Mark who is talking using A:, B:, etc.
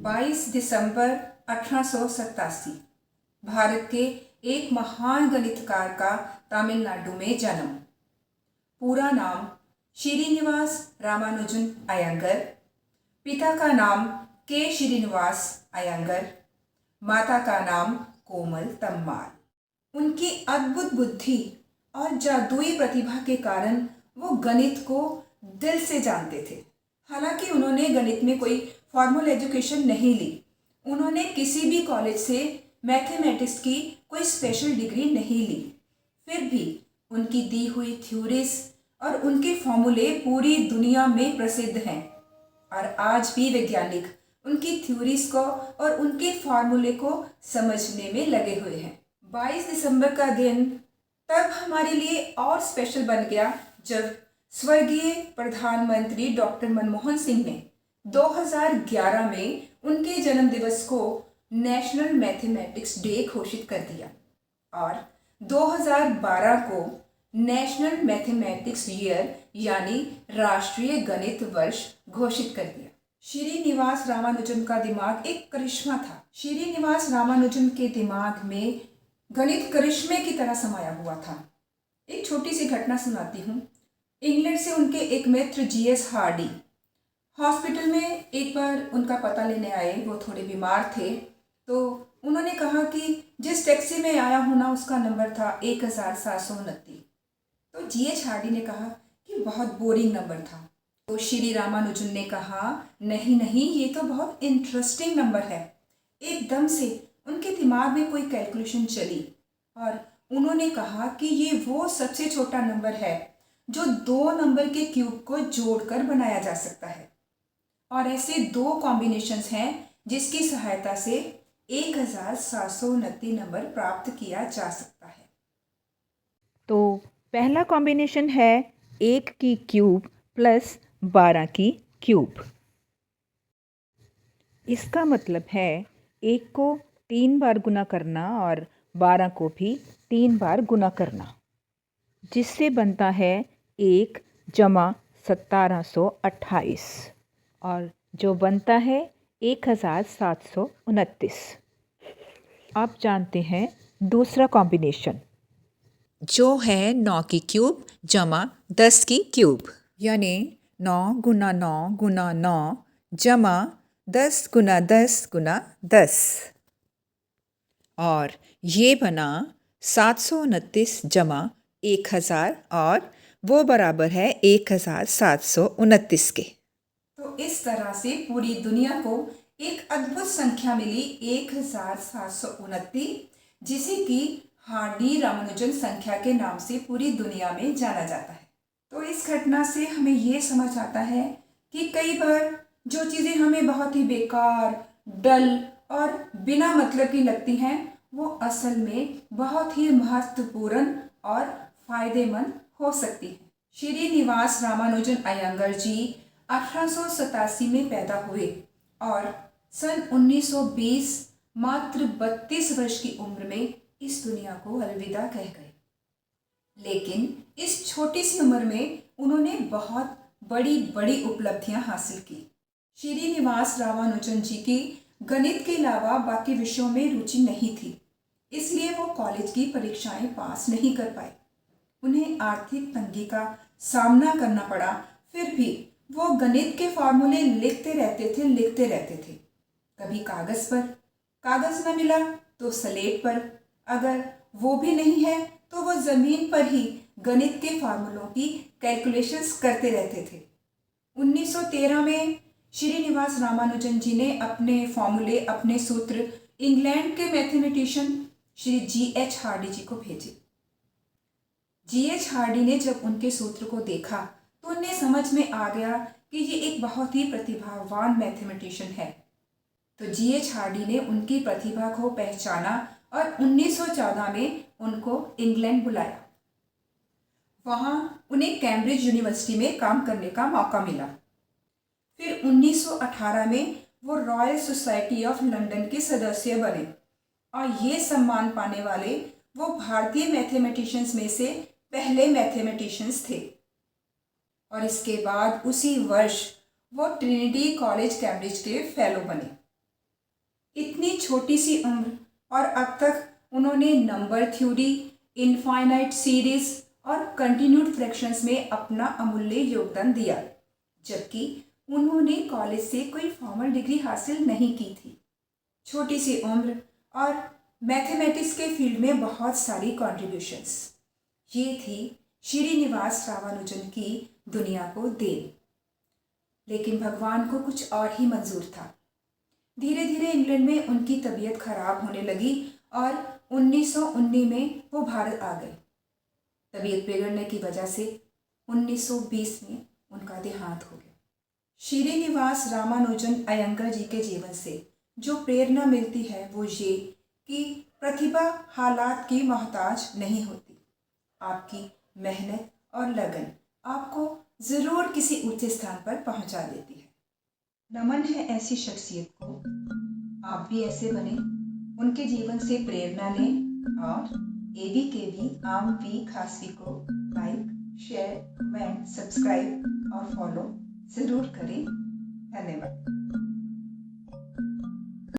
A: 22 दिसंबर 1887 भारत के एक महान गणितकार का तमिलनाडु में जन्म। पूरा नाम श्रीनिवास रामानुजन अयंगर। पिता का नाम के श्रीनिवास अयंगर। माता का नाम कोमल तम्माल। उनकी अद्भुत बुद्धि और जादुई प्रतिभा के कारण वो गणित को दिल से जानते थे। हालांकि उन्होंने गणित में कोई फॉर्मल एजुकेशन नहीं ली। उन्होंने किसी भी कॉलेज से मैथमेटिक्स की कोई स्पेशल डिग्री नहीं ली। फिर भी उनकी दी हुई थ्योरीज और उनके फॉर्मूले पूरी दुनिया में प्रसिद्ध हैं और आज भी वैज्ञानिक उनकी थ्योरीज को और उनके फॉर्मूले को समझने में लगे हुए हैं। 22 दिसंबर का दिन तब हमारे लिए और स्पेशल बन गया जब स्वर्गीय प्रधानमंत्री डॉक्टर मनमोहन सिंह ने 2011 में उनके जन्म दिवस को नेशनल मैथमेटिक्स डे घोषित कर दिया और 2012 को नेशनल मैथमेटिक्स ईयर यानी राष्ट्रीय गणित वर्ष घोषित कर दिया। श्रीनिवास रामानुजन का दिमाग एक करिश्मा था। श्रीनिवास रामानुजन के दिमाग में गणित करिश्मे की तरह समाया हुआ था। एक छोटी सी घटना सुनाती हूँ। इंग्लैंड से उनके एक मित्र जीएस हार्डी हॉस्पिटल में एक बार उनका पता लेने आए। वो थोड़े बीमार थे तो उन्होंने कहा कि जिस टैक्सी में आया हूँ ना उसका नंबर था 1729। तो जीएच हार्डी ने कहा कि बहुत बोरिंग नंबर था। तो श्री रामानुजन ने कहा नहीं नहीं, ये तो बहुत इंटरेस्टिंग नंबर है। एकदम से उनके दिमाग में कोई कैलकुलेशन चली और उन्होंने कहा कि ये वो सबसे छोटा नंबर है जो 2 नंबर के क्यूब को जोड़कर बनाया जा सकता है और ऐसे 2 कॉम्बिनेशंस हैं जिसकी सहायता से 1729 नंबर प्राप्त किया जा सकता है।
B: तो पहला कॉम्बिनेशन है 1 की क्यूब प्लस 12 की क्यूब। इसका मतलब है 1 को 3 बार गुना करना और 12 को भी 3 बार गुना करना, जिससे बनता है 1 जमा 1728 और जो बनता है 1729। आप जानते हैं दूसरा कॉम्बिनेशन
C: जो है 9 की क्यूब जमा 10 की क्यूब, यानी 9 गुना 9 गुना 9 जमा 10 गुना 10 गुना 10 और ये बना 729 जमा 1000 और वो बराबर है 1729 के।
A: तो इस तरह से पूरी दुनिया को एक अद्भुत संख्या मिली 1729, जिसे कि हार्डी रामानुजन संख्या के नाम से पूरी दुनिया में जाना जाता है। तो इस घटना से हमें ये समझ आता है कि कई बार जो चीज़ें हमें बहुत ही बेकार, डल और बिना मतलब की लगती हैं वो असल में बहुत ही महत्वपूर्ण और फायदेमंद हो सकती है। श्रीनिवास रामानुजन अयंगर जी 1887 में पैदा हुए और सन 1920 मात्र 32 वर्ष की उम्र में इस दुनिया को अलविदा कह गए। लेकिन इस छोटी सी उम्र में उन्होंने बहुत बड़ी बड़ी उपलब्धियां हासिल की। श्रीनिवास रामानुजन जी की गणित के अलावा बाकी विषयों में रुचि नहीं थी, इसलिए वो कॉलेज की परीक्षाएं पास नहीं कर पाए। उन्हें आर्थिक तंगी का सामना करना पड़ा, फिर भी वो गणित के फॉर्मूले लिखते रहते थे। कभी कागज पर, कागज न मिला तो स्लेट पर, अगर वो भी नहीं है तो वो जमीन पर ही गणित के फार्मूलों की कैलकुलेशंस करते रहते थे। 1913 में श्रीनिवास रामानुजन जी ने अपने फॉर्मूले, अपने सूत्र इंग्लैंड के मैथमेटिशियन श्री जीएच हार्डी जी को भेजे। जीएच हार्डी ने जब उनके सूत्र को देखा तो उन्हें समझ में आ गया कि ये एक बहुत ही प्रतिभावान मैथमेटिशियन है। तो जीएच हार्डी ने उनकी प्रतिभा को पहचाना और 1914 में उनको इंग्लैंड बुलाया। वहाँ उन्हें कैम्ब्रिज यूनिवर्सिटी में काम करने का मौका मिला। फिर 1918 में वो रॉयल सोसाइटी ऑफ लंदन के सदस्य बने और ये सम्मान पाने वाले वो भारतीय मैथमेटिशियंस में से पहले मैथमेटिशियंस थे। और इसके बाद उसी वर्ष वो ट्रिनिटी कॉलेज कैम्ब्रिज के फेलो बने। इतनी छोटी सी उम्र और अब तक उन्होंने नंबर थ्योरी, इनफाइनाइट सीरीज और कंटिन्यूड फ्रैक्शंस में अपना अमूल्य योगदान दिया, जबकि उन्होंने कॉलेज से कोई फॉर्मल डिग्री हासिल नहीं की थी। छोटी सी उम्र और मैथमेटिक्स के फील्ड में बहुत सारी कॉन्ट्रीब्यूशंस, ये थी श्रीनिवास रामानुजन की दुनिया को देन। लेकिन भगवान को कुछ और ही मंजूर था। धीरे धीरे इंग्लैंड में उनकी तबीयत खराब होने लगी और 1919 में वो भारत आ गए। तबीयत बिगड़ने की वजह से 1920 में उनका देहांत हो गया। श्रीनिवास रामानुजन अयंगर जी के जीवन से जो प्रेरणा मिलती है वो ये कि प्रतिभा हालात की मोहताज नहीं होती। आपकी मेहनत और लगन आपको ज़रूर किसी ऊंचे स्थान पर पहुंचा देती है। नमन है ऐसी शख्सियत को। आप भी ऐसे बने, उनके जीवन से प्रेरणा लें और ABKB आम वी खास वी को लाइक, शेयर, कमेंट, सब्सक्राइब और फॉलो ज़रूर करें। धन्यवाद।